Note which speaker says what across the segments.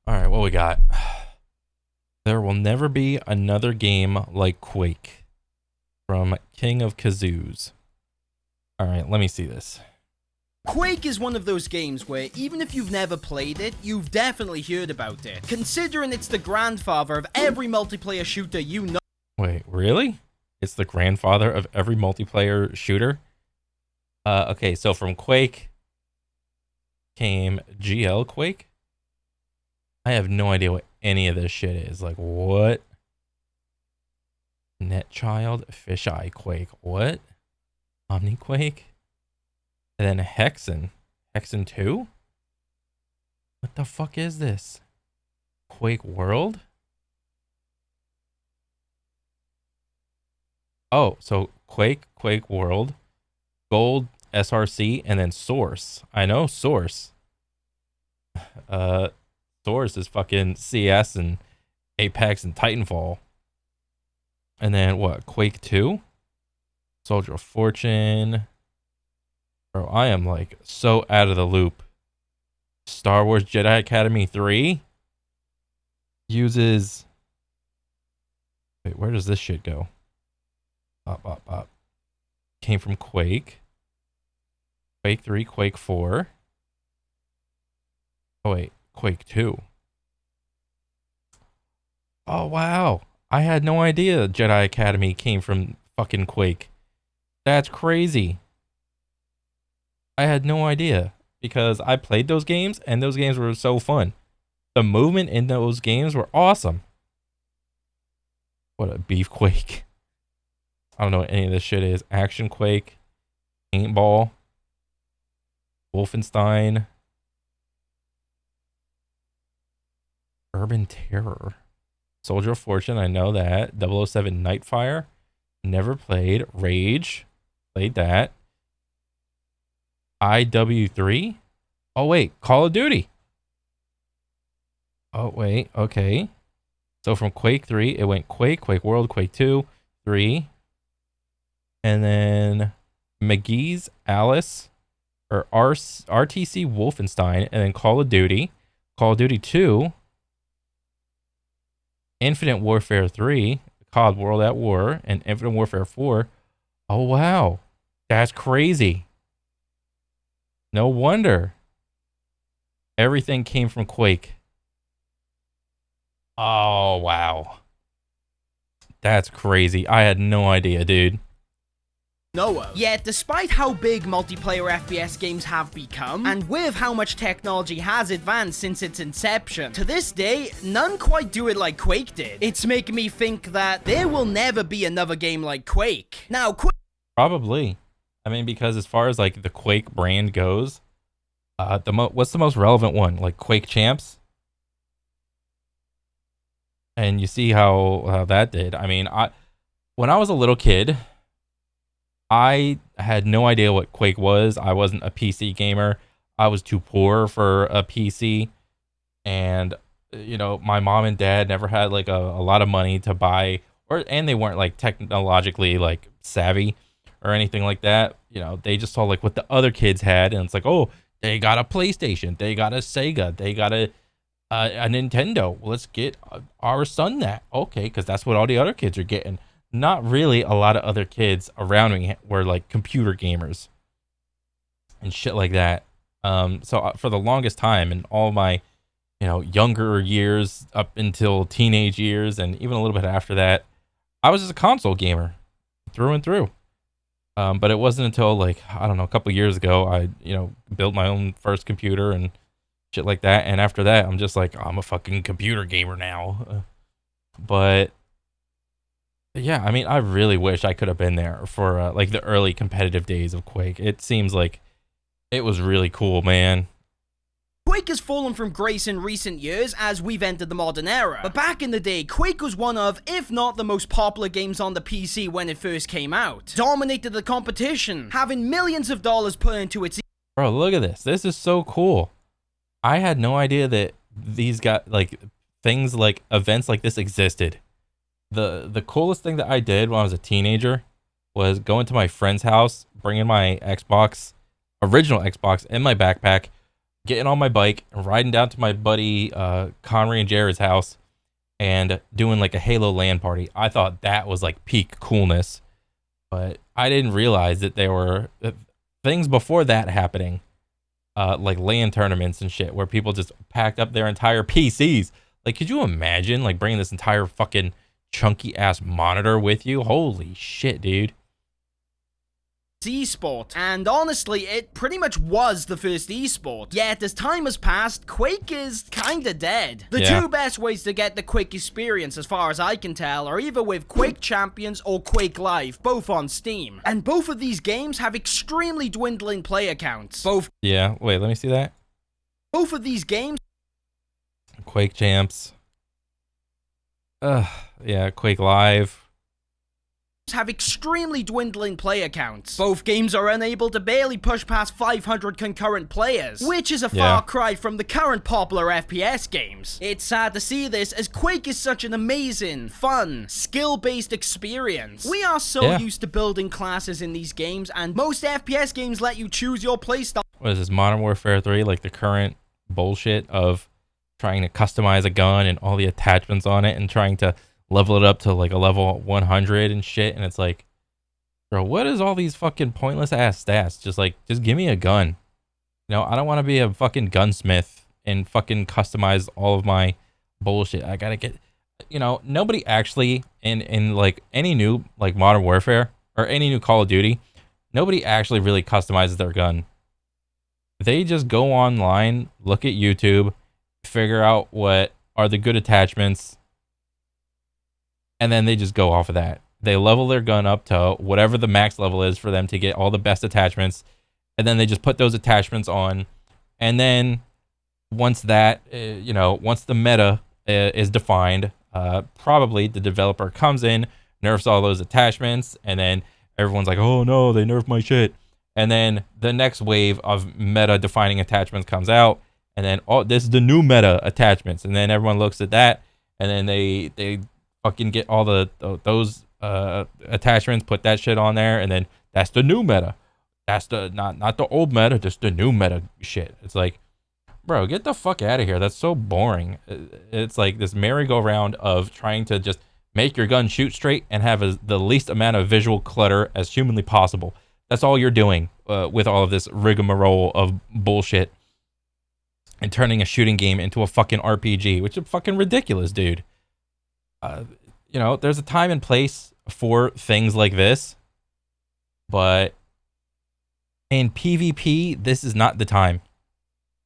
Speaker 1: All right, what we got? There will never be another game like Quake from King of Kazoos. All right, let me see this.
Speaker 2: Quake is one of those games where, even if you've never played it, you've definitely heard about it, considering it's the grandfather of every multiplayer shooter you know.
Speaker 1: Wait, really? It's the grandfather of every multiplayer shooter? Okay, so from Quake came GL Quake? I have no idea what any of this shit is. Like, what? Netchild, Fisheye Quake, what? Omni Quake? And then Hexen. Hexen 2? What the fuck is this? Quake World? Oh, so Quake, Quake World, Gold, SRC, and then Source. I know Source. Source is fucking CS and Apex and Titanfall. And then what? Quake 2? Soldier of Fortune. Bro, I am like so out of the loop. Star Wars Jedi Academy 3 uses. Wait, where does this shit go? Up. Came from Quake. Quake 3, Quake 4. Oh, wait. Quake 2. Oh, wow. I had no idea Jedi Academy came from fucking Quake. That's crazy. I had no idea because I played those games and those games were so fun. The movement in those games were awesome. What a beef Quake. I don't know what any of this shit is. Action Quake, Paintball, Wolfenstein, Urban Terror, Soldier of Fortune. I know that. 007 Nightfire. Never played. Rage. Played that. IW3. Oh, wait. Call of Duty. Oh, wait. Okay. So from Quake 3, it went Quake, Quake World, Quake 2, 3. And then McGee's Alice or RTC Wolfenstein, and then Call of Duty 2, Infinite Warfare 3, COD World at War, and Infinite Warfare 4. Oh, wow. That's crazy. No wonder. Everything came from Quake. Oh, wow. That's crazy. I had no idea, dude.
Speaker 2: Yet, despite how big multiplayer FPS games have become, and with how much technology has advanced since its inception, to this day, none quite do it like Quake did. It's making me think that there will never be another game like Quake. Now,
Speaker 1: Probably. I mean, because as far as like the Quake brand goes, what's the most relevant one? Like Quake Champs? And you see how that did. I mean, when I was a little kid, I had no idea what Quake was. I wasn't a PC gamer. I was too poor for a PC. And, my mom and dad never had like a lot of money to buy, and they weren't like technologically like savvy or anything like that. They just saw like what the other kids had. And it's like, oh, they got a PlayStation. They got a Sega. They got a Nintendo. Well, let's get our son that. Okay, because that's what all the other kids are getting. Not really a lot of other kids around me were like computer gamers and shit like that. So for the longest time in all my, younger years up until teenage years and even a little bit after that, I was just a console gamer through and through. But it wasn't until like, I don't know, a couple years ago, I, built my own first computer and shit like that. And after that, I'm just like, I'm a fucking computer gamer now. But yeah, I mean, I really wish I could have been there for like the early competitive days of Quake. It seems like it was really cool, man.
Speaker 2: Quake has fallen from grace in recent years as we've entered the modern era. But back in the day, Quake was one of, if not the most popular games on the PC when it first came out. Dominated the competition, having millions of dollars put into its...
Speaker 1: Bro, look at this. This is so cool. I had no idea that these got like things like events like this existed. The coolest thing that I did when I was a teenager was going to my friend's house, bringing my original Xbox in my backpack, getting on my bike and riding down to my buddy Connery and Jared's house and doing like a Halo LAN party. I thought that was like peak coolness, but I didn't realize that there were things before that happening, like LAN tournaments and shit, where people just packed up their entire PCs. Like, could you imagine like bringing this entire fucking chunky ass monitor with you? Holy shit, dude.
Speaker 2: Esport, and honestly, it pretty much was the first esport. Yet, as time has passed, Quake is kinda dead. The two best ways to get the Quake experience, as far as I can tell, are either with Quake Champions or Quake Live, both on Steam. And both of these games have extremely dwindling player counts.
Speaker 1: Yeah, wait, let me see that.
Speaker 2: Both of these games...
Speaker 1: Quake Champs. Yeah, Quake Live.
Speaker 2: Have extremely dwindling player counts. Both games are unable to barely push past 500 concurrent players, which is a far cry from the current popular FPS games. It's sad to see this, as Quake is such an amazing, fun, skill-based experience. We are so used to building classes in these games, and most FPS games let you choose your playstyle.
Speaker 1: What is this, Modern Warfare 3? Like the current bullshit of trying to customize a gun and all the attachments on it and trying to level it up to like a level 100 and shit, and it's like, bro, what is all these fucking pointless ass stats? Just give me a gun. You know, I don't want to be a fucking gunsmith and fucking customize all of my bullshit. I gotta get, you know, nobody actually in like any new like Modern Warfare or any new Call of Duty, nobody actually really customizes their gun. They just go online, look at YouTube, figure out what are the good attachments, and then they just go off of that. They level their gun up to whatever the max level is for them to get all the best attachments. And then they just put those attachments on. And then once that, you know, once the meta is defined, probably the developer comes in, nerfs all those attachments. And then everyone's like, oh no, they nerfed my shit. And then the next wave of meta defining attachments comes out. And then, oh, this is the new meta attachments. And then everyone looks at that. And then they fucking get all those attachments, put that shit on there, and then that's the new meta. That's the not the old meta, just the new meta shit. It's like, bro, get the fuck out of here. That's so boring. It's like this merry-go-round of trying to just make your gun shoot straight and have the least amount of visual clutter as humanly possible. That's all you're doing with all of this rigmarole of bullshit and turning a shooting game into a fucking RPG, which is fucking ridiculous, dude. You know, there's a time and place for things like this, but in PvP, this is not the time.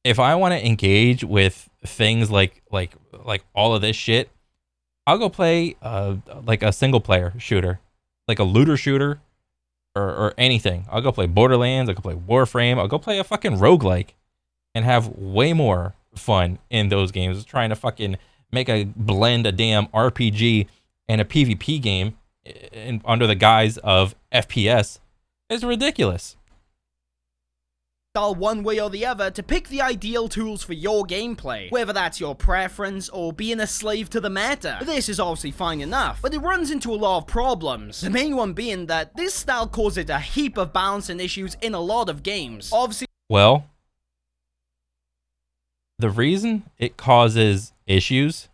Speaker 1: If I want to engage with things like all of this shit, I'll go play like a single player shooter, like a looter shooter, or anything. I'll go play Borderlands. I'll go play Warframe. I'll go play a fucking roguelike and have way more fun in those games, trying to fucking make a damn RPG and a PvP game under the guise of FPS is ridiculous.
Speaker 2: One way or the other to pick the ideal tools for your gameplay, whether that's your preference or being a slave to the meta. This is obviously fine enough, but it runs into a lot of problems. The main one being that this style causes a heap of balancing issues in a lot of games. Obviously,
Speaker 1: well, the reason it causes issues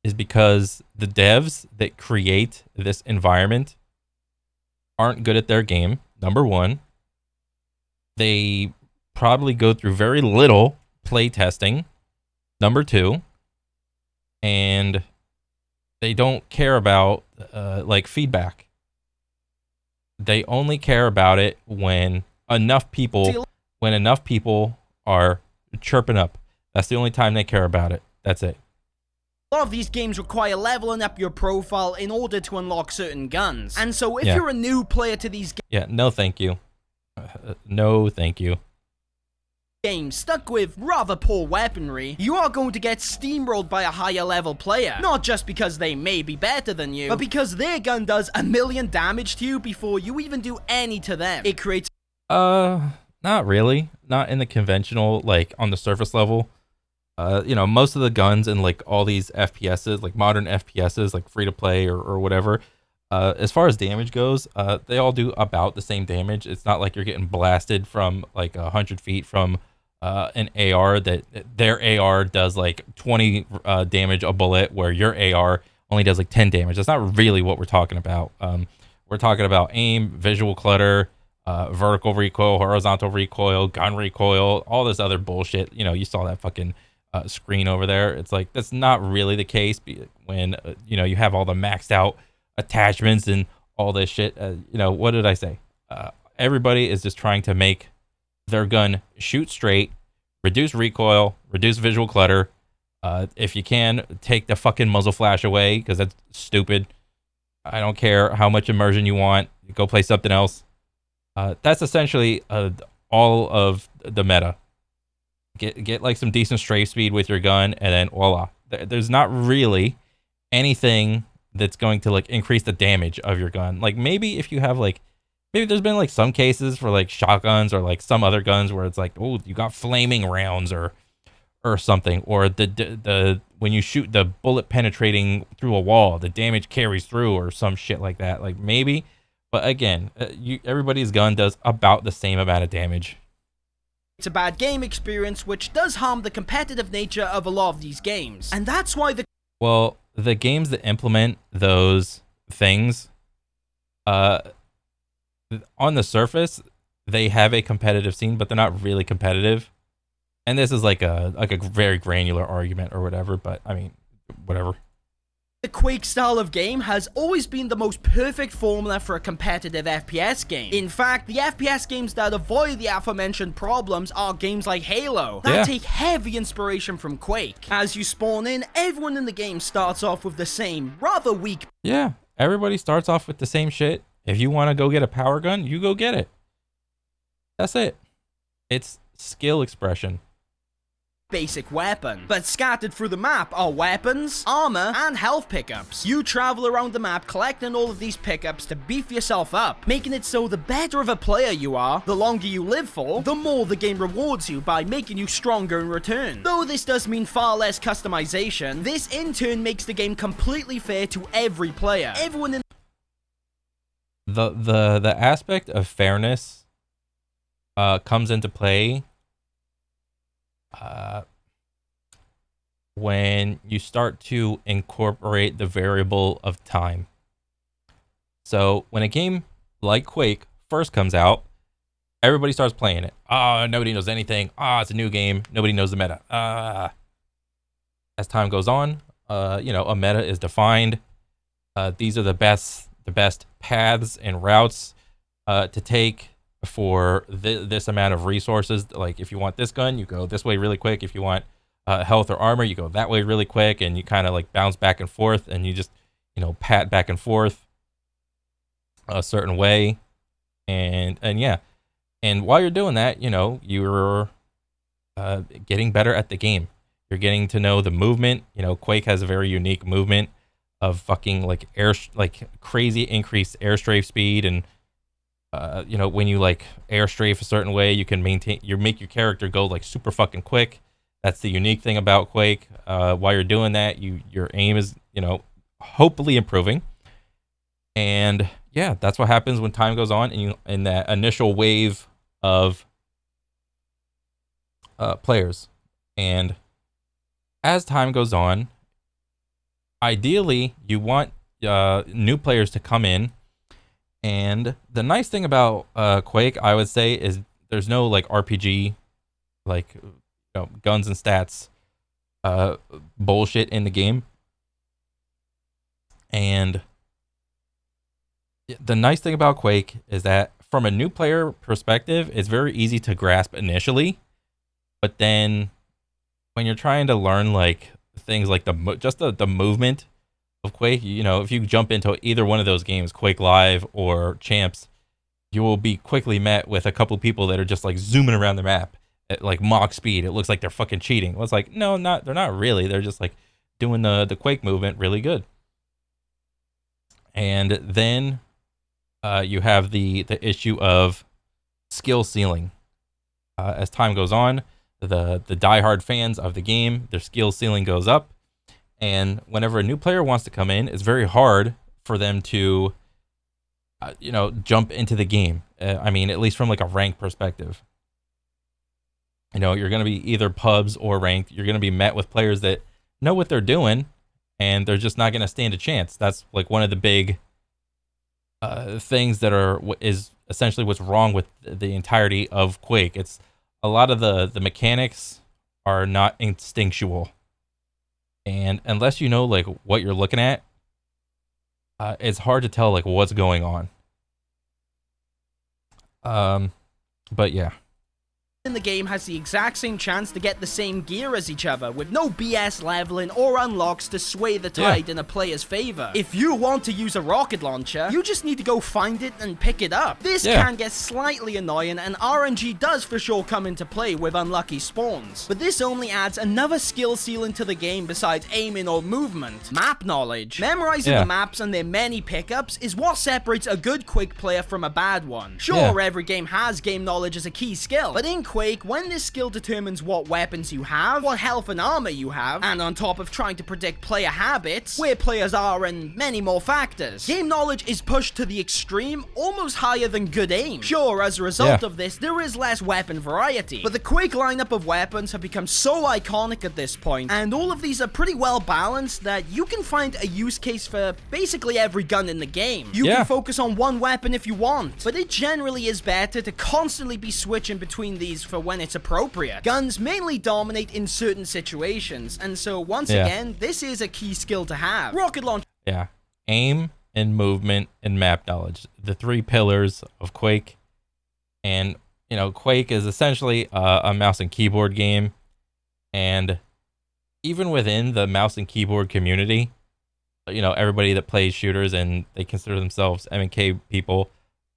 Speaker 1: is because the devs that create this environment aren't good at their game, number one. They probably go through very little play testing, number two. And they don't care about like feedback. They only care about it when enough people are chirping up. That's the only time they care about it. That's it.
Speaker 2: A lot of these games require leveling up your profile in order to unlock certain guns. And so if you're a new player to these
Speaker 1: no thank you. No thank you.
Speaker 2: Games stuck with rather poor weaponry, you are going to get steamrolled by a higher level player. Not just because they may be better than you, but because their gun does 1,000,000 damage to you before you even do any to them. It creates...
Speaker 1: Not really. Not in the conventional, like, on the surface level. You know, most of the guns in like all these FPSs, like modern FPSs, like free to play or whatever, as far as damage goes, they all do about the same damage. It's not like you're getting blasted from like 100 feet from an AR that their AR does like 20 damage a bullet, where your AR only does like 10 damage. That's not really what we're talking about. We're talking about aim, visual clutter, vertical recoil, horizontal recoil, gun recoil, all this other bullshit. You know, you saw that fucking screen over there. It's like that's not really the case when you know, you have all the maxed out attachments and all this shit. You know, what did I say? Everybody is just trying to make their gun shoot straight, reduce recoil, reduce visual clutter. If you can, take the fucking muzzle flash away, because that's stupid. I don't care how much immersion you want. Go play something else. That's essentially all of the meta. Get like some decent strafe speed with your gun, and then voila. There's not really anything that's going to like increase the damage of your gun. Like maybe if you have like, maybe there's been like some cases for like shotguns or like some other guns where it's like, oh, you got flaming rounds or something, or the when you shoot the bullet penetrating through a wall, the damage carries through, or some shit like that. Like maybe, but again, everybody's gun does about the same amount of damage.
Speaker 2: It's a bad game experience, which does harm the competitive nature of a lot of these games, and that's why
Speaker 1: the games that implement those things, on the surface, they have a competitive scene, but they're not really competitive. And this is like a very granular argument or whatever, but I mean, whatever.
Speaker 2: The Quake style of game has always been the most perfect formula for a competitive FPS game. In fact, the FPS games that avoid the aforementioned problems are games like Halo, that take heavy inspiration from Quake. As you spawn in, everyone in the game starts off with the same, rather weak...
Speaker 1: Yeah, everybody starts off with the same shit. If you want to go get a power gun, you go get it. That's it. It's skill expression.
Speaker 2: Basic weapon, but scattered through the map are weapons, armor, and health pickups. You travel around the map collecting all of these pickups to beef yourself up, making it so the better of a player you are, the longer you live for, the more the game rewards you by making you stronger in return. Though this does mean far less customization, this in turn makes the game completely fair to every player. Everyone in
Speaker 1: the aspect of fairness comes into play when you start to incorporate the variable of time. So when a game like Quake first comes out, everybody starts playing it. Nobody knows anything. It's a new game. Nobody knows the meta. As time goes on, you know, a meta is defined. These are the best paths and routes to take for this amount of resources. Like if you want this gun, you go this way really quick. If you want health or armor, you go that way really quick, and you kind of like bounce back and forth, and you just, you know, pat back and forth a certain way, and yeah, and while you're doing that, you know, you're getting better at the game. You're getting to know the movement. You know, Quake has a very unique movement of fucking like crazy increased air strafe speed, and you know, when you like air strafe a certain way, you can make your character go like super fucking quick. That's the unique thing about Quake. While you're doing that, your aim is, you know, hopefully improving. And yeah, that's what happens when time goes on, and you in that initial wave of players. And as time goes on, ideally, you want new players to come in. And the nice thing about Quake, I would say, is there's no like RPG, like, you know, guns and stats bullshit in the game. And the nice thing about Quake is that from a new player perspective, it's very easy to grasp initially. But then when you're trying to learn like things like the movement of Quake, you know, if you jump into either one of those games, Quake Live or Champs, you will be quickly met with a couple people that are just like zooming around the map at like Mach speed. It looks like they're fucking cheating. Well, it's like, no, they're not really. They're just like doing the Quake movement really good. And then you have the issue of skill ceiling. As time goes on, the diehard fans of the game, their skill ceiling goes up. And whenever a new player wants to come in, it's very hard for them to, you know, jump into the game. I mean, at least from like a rank perspective. You're going to be either pubs or ranked. You're going to be met with players that know what they're doing, and they're just not going to stand a chance. That's like one of the big things that is essentially what's wrong with the entirety of Quake. It's a lot of the mechanics are not instinctual, and unless you know like what you're looking at, it's hard to tell like what's going on. But yeah.
Speaker 2: In the game has the exact same chance to get the same gear as each other, with no BS leveling or unlocks to sway the tide in a player's favor. If you want to use a rocket launcher, you just need to go find it and pick it up. This can get slightly annoying, and RNG does for sure come into play with unlucky spawns. But this only adds another skill ceiling to the game besides aiming or movement. Map knowledge. Memorizing the maps and their many pickups is what separates a good Quake player from a bad one. Sure, every game has game knowledge as a key skill, but in Quake, when this skill determines what weapons you have, what health and armor you have, and on top of trying to predict player habits, where players are, and many more factors, game knowledge is pushed to the extreme, almost higher than good aim. Sure, as a result of this, there is less weapon variety, but the Quake lineup of weapons have become so iconic at this point, and all of these are pretty well balanced that you can find a use case for basically every gun in the game. You can focus on one weapon if you want, but it generally is better to constantly be switching between these for when it's appropriate. Guns mainly dominate in certain situations, and so once again, this is a key skill to have. Rocket launch.
Speaker 1: Yeah. Aim and movement and map knowledge. The three pillars of Quake. And, Quake is essentially a mouse and keyboard game. And even within the mouse and keyboard community, everybody that plays shooters and they consider themselves M&K people,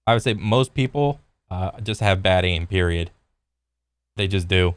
Speaker 1: I would say most people just have bad aim, period. They just do.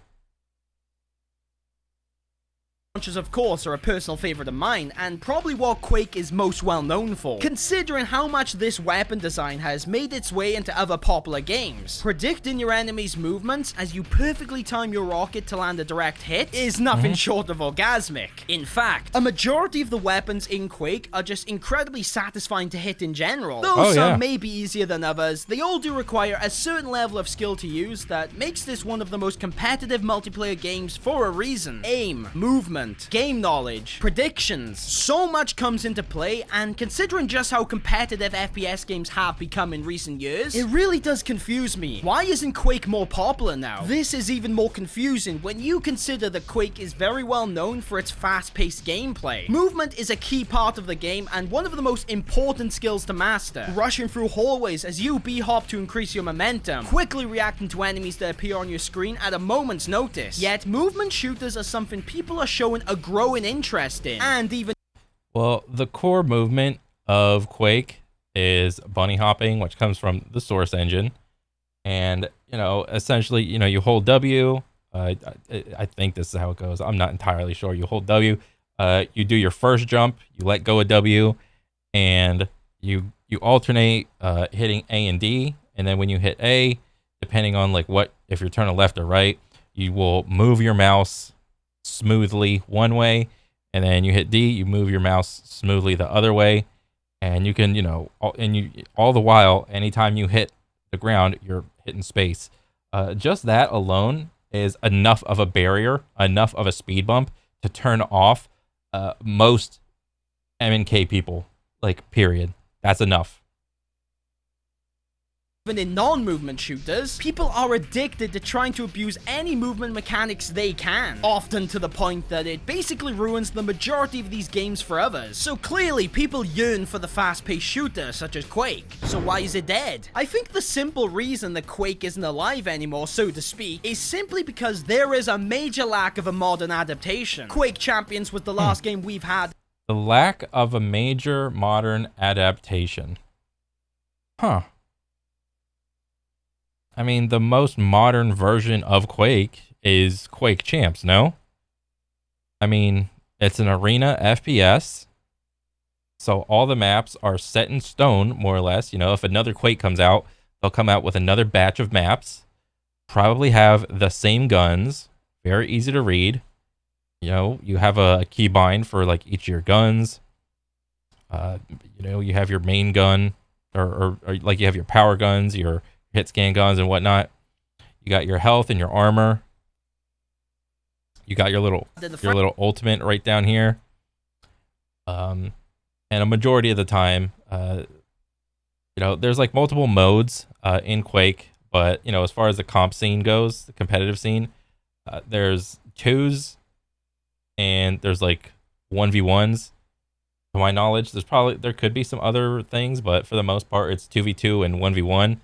Speaker 2: Launchers, of course, are a personal favorite of mine, and probably what Quake is most well known for, considering how much this weapon design has made its way into other popular games. Predicting your enemy's movements as you perfectly time your rocket to land a direct hit is nothing short of orgasmic. In fact, a majority of the weapons in Quake are just incredibly satisfying to hit in general. Though some may be easier than others, they all do require a certain level of skill to use that makes this one of the most competitive multiplayer games for a reason. Aim, movement, game knowledge, predictions. So much comes into play, and considering just how competitive FPS games have become in recent years, it really does confuse me. Why isn't Quake more popular now? This is even more confusing when you consider that Quake is very well known for its fast-paced gameplay. Movement is a key part of the game and one of the most important skills to master. Rushing through hallways as you b-hop to increase your momentum, quickly reacting to enemies that appear on your screen at a moment's notice. Yet movement shooters are something people are showing a growing interest in, and even
Speaker 1: the core movement of Quake is bunny hopping, which comes from the source engine, and essentially you hold W. I think this is how it goes. I'm not entirely sure. You hold W, you do your first jump, you let go of W, and you alternate hitting A and D, and then when you hit A, depending on if you're turning left or right, you will move your mouse smoothly one way, and then you hit D, you move your mouse smoothly the other way, and you can all the while, anytime you hit the ground, you're hitting space. Just that alone is enough of a barrier, enough of a speed bump to turn off most M&K people, period. That's enough.
Speaker 2: Even in non-movement shooters, people are addicted to trying to abuse any movement mechanics they can, often to the point that it basically ruins the majority of these games for others. So clearly, people yearn for the fast-paced shooter such as Quake. So why is it dead? I think the simple reason that Quake isn't alive anymore, so to speak, is simply because there is a major lack of a modern adaptation. Quake Champions was the last game we've had.
Speaker 1: The lack of a major modern adaptation. Huh. I mean, the most modern version of Quake is Quake Champs, no? I mean, it's an arena FPS, so all the maps are set in stone, more or less. If another Quake comes out, they'll come out with another batch of maps, probably have the same guns, very easy to read. You have a keybind for each of your guns. You have your main gun, or you have your power guns, your hit scan guns and whatnot. You got your health and your armor. You got your little ultimate right down here. And a majority of the time, there's like multiple modes in Quake, but as far as the comp scene goes, the competitive scene, there's 2s and there's like 1v1s. To my knowledge, there could be some other things, but for the most part, it's 2v2 and 1v1.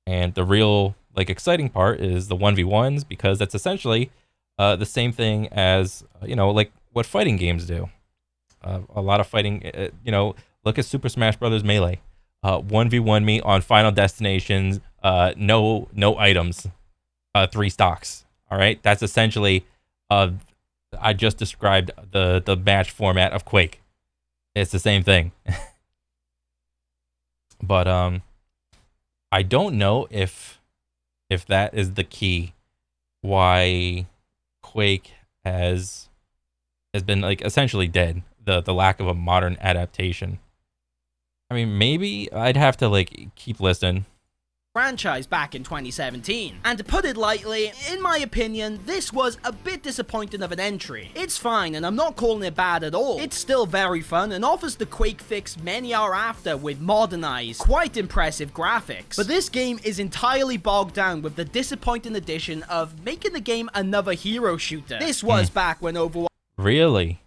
Speaker 1: And the real like exciting part is the 1v1s, because that's essentially the same thing as like what fighting games do. A lot of fighting, look at Super Smash Brothers Melee. 1v1 me on Final Destinations, no items, 3 stocks. All right, that's essentially I just described the match format of Quake. It's the same thing. But I don't know if that is the key why Quake has been like essentially dead. The lack of a modern adaptation. I mean, maybe I'd have to like keep listening.
Speaker 2: Franchise back in 2017. And to put it lightly, in my opinion, this was a bit disappointing of an entry. It's fine, and I'm not calling it bad at all. It's still very fun and offers the Quake fix many are after with modernized, quite impressive graphics. But this game is entirely bogged down with the disappointing addition of making the game another hero shooter. This was back when Overwatch
Speaker 1: really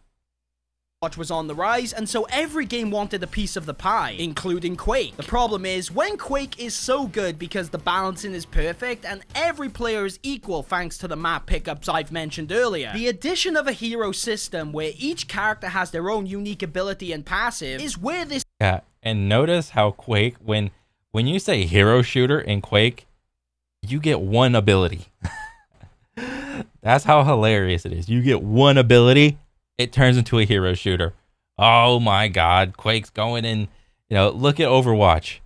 Speaker 2: was on the rise, and so every game wanted a piece of the pie, including Quake. The problem is, when Quake is so good because the balancing is perfect and every player is equal thanks to the map pickups I've mentioned earlier, the addition of a hero system where each character has their own unique ability and passive is where this...
Speaker 1: Yeah, and notice how Quake, when you say hero shooter in Quake, you get one ability. That's how hilarious it is. You get one ability, it turns into a hero shooter. Oh my God, Quake's going in. Look at Overwatch.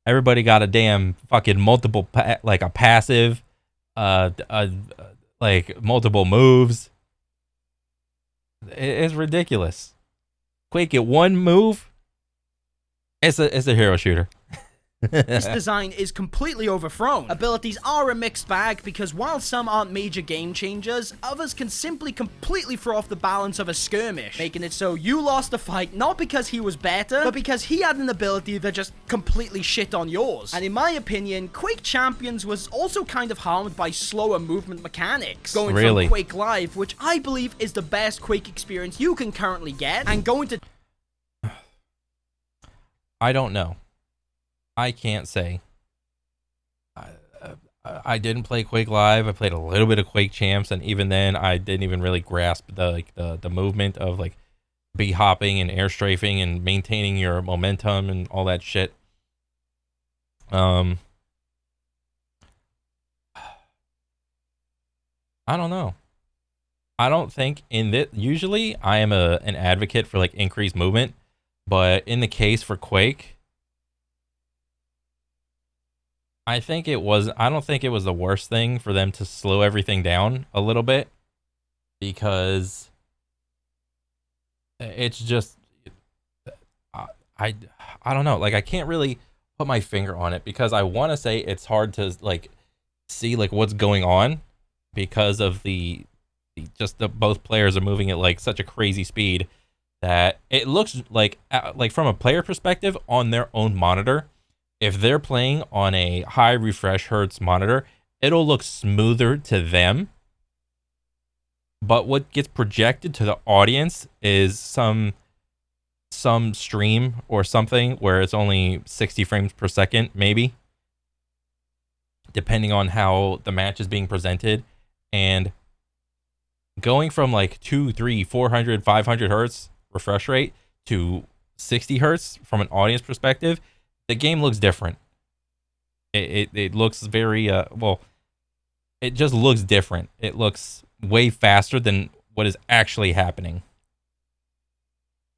Speaker 1: Everybody got a damn fucking multiple, like a passive, like multiple moves. It's ridiculous. Quake get one move. It's a hero shooter.
Speaker 2: This design is completely overthrown. Abilities are a mixed bag because while some aren't major game changers, others can simply completely throw off the balance of a skirmish, making it so you lost a fight not because he was better, but because he had an ability that just completely shit on yours. And in my opinion, Quake Champions was also kind of harmed by slower movement mechanics. Going from Quake Live, which I believe is the best Quake experience you can currently get, and going to...
Speaker 1: I don't know. I can't say. I didn't play Quake Live. I played a little bit of Quake Champs, and even then, I didn't even really grasp the movement of like B hopping and air strafing and maintaining your momentum and all that shit. I don't know. I don't think in this. Usually, I am an advocate for like increased movement, but in the case for Quake, I don't think it was the worst thing for them to slow everything down a little bit, because it's just I don't know, like I can't really put my finger on it because I want to say it's hard to like see like what's going on because of the both players are moving at like such a crazy speed that it looks like from a player perspective on their own monitor. If they're playing on a high refresh hertz monitor, it'll look smoother to them. But what gets projected to the audience is some stream or something where it's only 60 frames per second, maybe, depending on how the match is being presented. And going from like 200, 300, 400, 500 hertz refresh rate to 60 hertz from an audience perspective, the game looks different. It looks very it just looks different. It looks way faster than what is actually happening.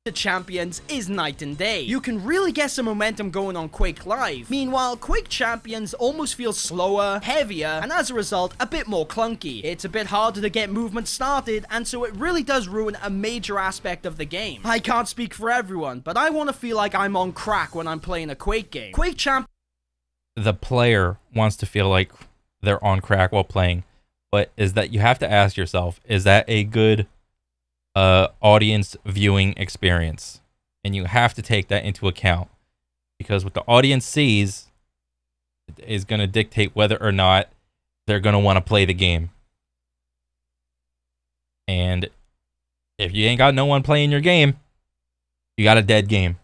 Speaker 2: The Champions is night and day. You can really get some momentum going on Quake Live. Meanwhile, Quake Champions almost feels slower, heavier, and as a result, a bit more clunky. It's a bit harder to get movement started, and so it really does ruin a major aspect of the game. I can't speak for everyone, but I want to feel like I'm on crack when I'm playing a Quake game. The
Speaker 1: player wants to feel like they're on crack while playing, but is that you have to ask yourself, is that a good audience viewing experience? And you have to take that into account, because what the audience sees is going to dictate whether or not they're going to want to play the game. And if you ain't got no one playing your game, you got a dead game.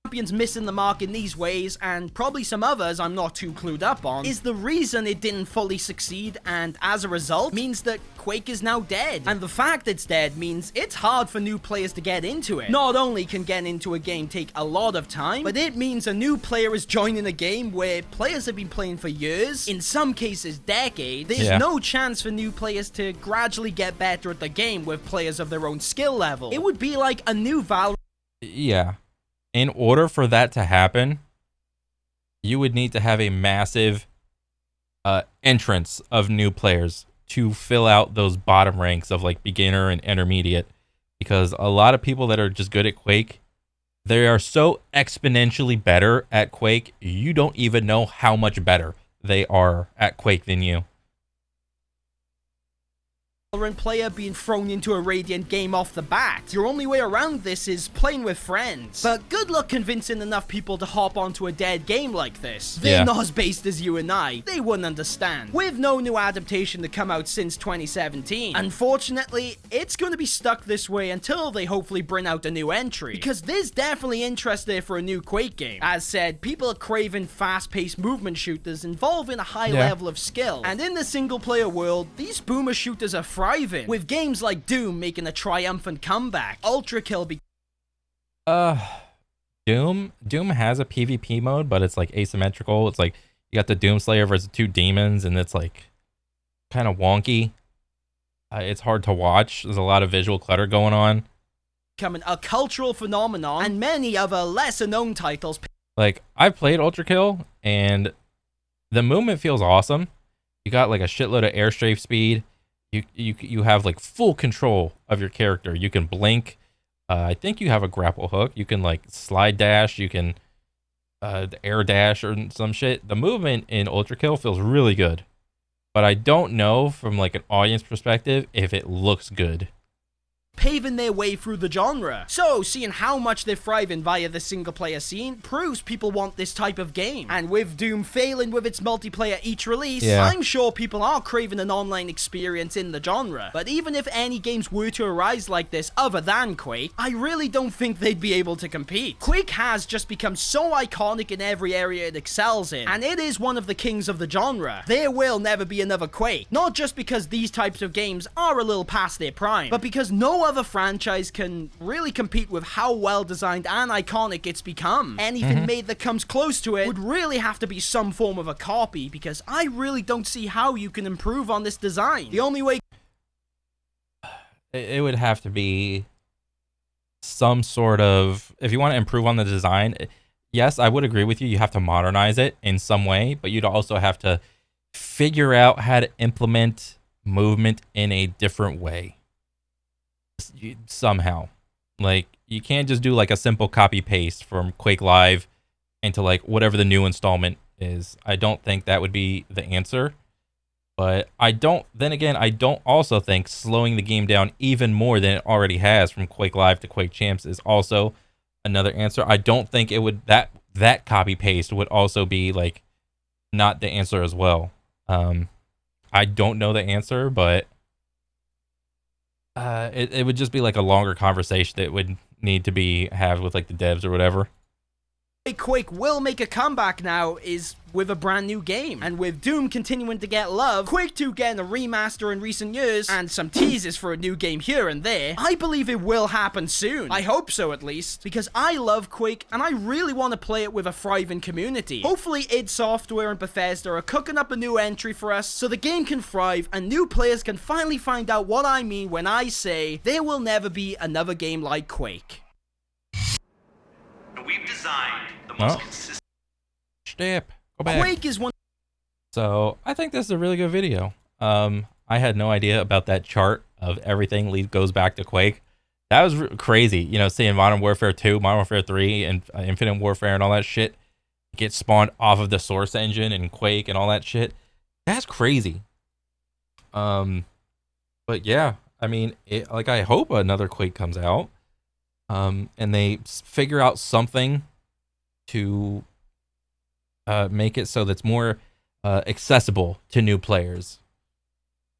Speaker 2: Champions missing the mark in these ways, and probably some others I'm not too clued up on, is the reason it didn't fully succeed, and as a result means that Quake is now dead. And the fact it's dead means it's hard for new players to get into it. Not only can getting into a game take a lot of time, but it means a new player is joining a game where players have been playing for years, in some cases decades. There's no chance for new players to gradually get better at the game with players of their own skill level. It would be like a new Valorant.
Speaker 1: Yeah. In order for that to happen, you would need to have a massive entrance of new players to fill out those bottom ranks of like beginner and intermediate, because a lot of people that are just good at Quake, they are so exponentially better at Quake, you don't even know how much better they are at Quake than you.
Speaker 2: Player being thrown into a Radiant game off the bat. Your only way around this is playing with friends. But good luck convincing enough people to hop onto a dead game like this. They're not as based as you and I. They wouldn't understand. With no new adaptation to come out since 2017, unfortunately, it's going to be stuck this way until they hopefully bring out a new entry. Because there's definitely interest there for a new Quake game. As said, people are craving fast-paced movement shooters involving a high level of skill. And in the single-player world, these boomer shooters are thriving, with games like Doom making a triumphant comeback. Ultra Kill
Speaker 1: Doom has a PvP mode, but it's like asymmetrical. It's like you got the Doomslayer versus two demons, and it's like kind of wonky. It's hard to watch. There's a lot of visual clutter going on.
Speaker 2: Becoming a cultural phenomenon, and many other lesser known titles.
Speaker 1: Like, I've played Ultra Kill, and the movement feels awesome. You got like a shitload of airstrafe speed. You have like full control of your character. You can blink. I think you have a grapple hook. You can like slide dash. You can air dash or some shit. The movement in Ultra Kill feels really good, but I don't know from like an audience perspective if it looks good.
Speaker 2: Paving their way through the genre. So, seeing how much they're thriving via the single-player scene proves people want this type of game. And with Doom failing with its multiplayer each release, I'm sure people are craving an online experience in the genre. But even if any games were to arise like this other than Quake, I really don't think they'd be able to compete. Quake has just become so iconic in every area it excels in, and it is one of the kings of the genre. There will never be another Quake. Not just because these types of games are a little past their prime, but because no other franchise can really compete with how well designed and iconic it's become. Anything made that comes close to it would really have to be some form of a copy, because I really don't see how you can improve on this design. The only way
Speaker 1: it would have to be some sort of, if you want to improve on the design, yes, I would agree with you. You have to modernize it in some way, but you'd also have to figure out how to implement movement in a different way. Somehow, like, you can't just do like a simple copy paste from Quake Live into like whatever the new installment is. I don't think that would be the answer, but I don't also think slowing the game down even more than it already has from Quake Live to Quake Champs is also another answer. I don't think it would, that copy paste would also be like not the answer as well. I don't know the answer, but it would just be like a longer conversation that would need to be had with like the devs or whatever.
Speaker 2: Quake will make a comeback now is with a brand new game. And with Doom continuing to get love, Quake 2 getting a remaster in recent years, and some teases for a new game here and there, I believe it will happen soon. I hope so, at least, because I love Quake and I really want to play it with a thriving community. Hopefully id Software and Bethesda are cooking up a new entry for us so the game can thrive and new players can finally find out what I mean when I say there will never be another game like Quake.
Speaker 3: We've designed the most consistent.
Speaker 1: Step. Go back.
Speaker 2: Quake is one.
Speaker 1: So I think this is a really good video. I had no idea about that chart of everything goes back to Quake. That was crazy. You know, seeing Modern Warfare 2, Modern Warfare 3, and Infinite Warfare and all that shit get spawned off of the Source engine and Quake and all that shit. That's crazy. But yeah, I mean, like I hope another Quake comes out, and they figure out something to make it so that's more accessible to new players.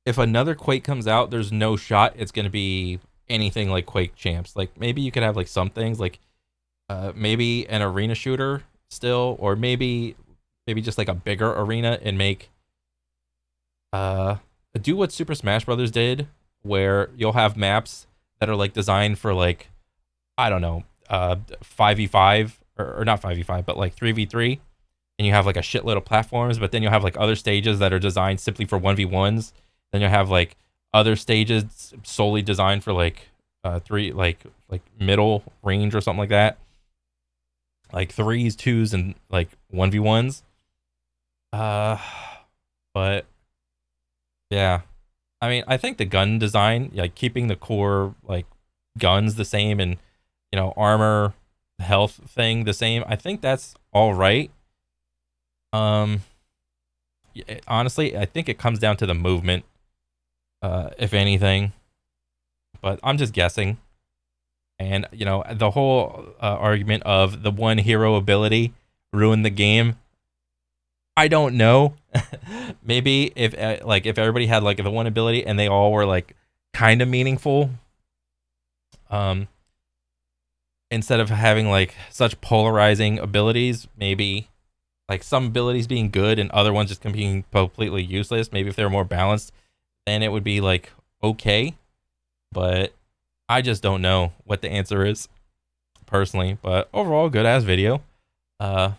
Speaker 1: If another Quake comes out, there's no shot it's going to be anything like Quake Champs. Like maybe you could have like some things like maybe an arena shooter still, or maybe just like a bigger arena and make do what Super Smash Brothers did, where you'll have maps that are like designed for like, I don't know, 5v5 or not 5v5, but like 3v3, and you have like a shitload of platforms, but then you'll have like other stages that are designed simply for 1v1s. Then you'll have like other stages solely designed for like three like middle range or something like that. Like threes, twos, and like 1v1s. But yeah. I mean, I think the gun design, like keeping the core like guns the same and armor, health thing the same, I think that's all right. Honestly, I think it comes down to the movement, if anything. But I'm just guessing. And the whole argument of the one hero ability ruined the game. I don't know. Maybe if if everybody had like the one ability and they all were like kind of meaningful, instead of having like such polarizing abilities, maybe like some abilities being good and other ones just being completely useless. Maybe if they were more balanced, then it would be like okay. But I just don't know what the answer is personally. But overall, good ass video. I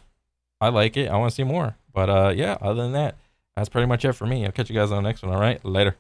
Speaker 1: like it. I want to see more. But yeah, other than that, that's pretty much it for me. I'll catch you guys on the next one. All right, later.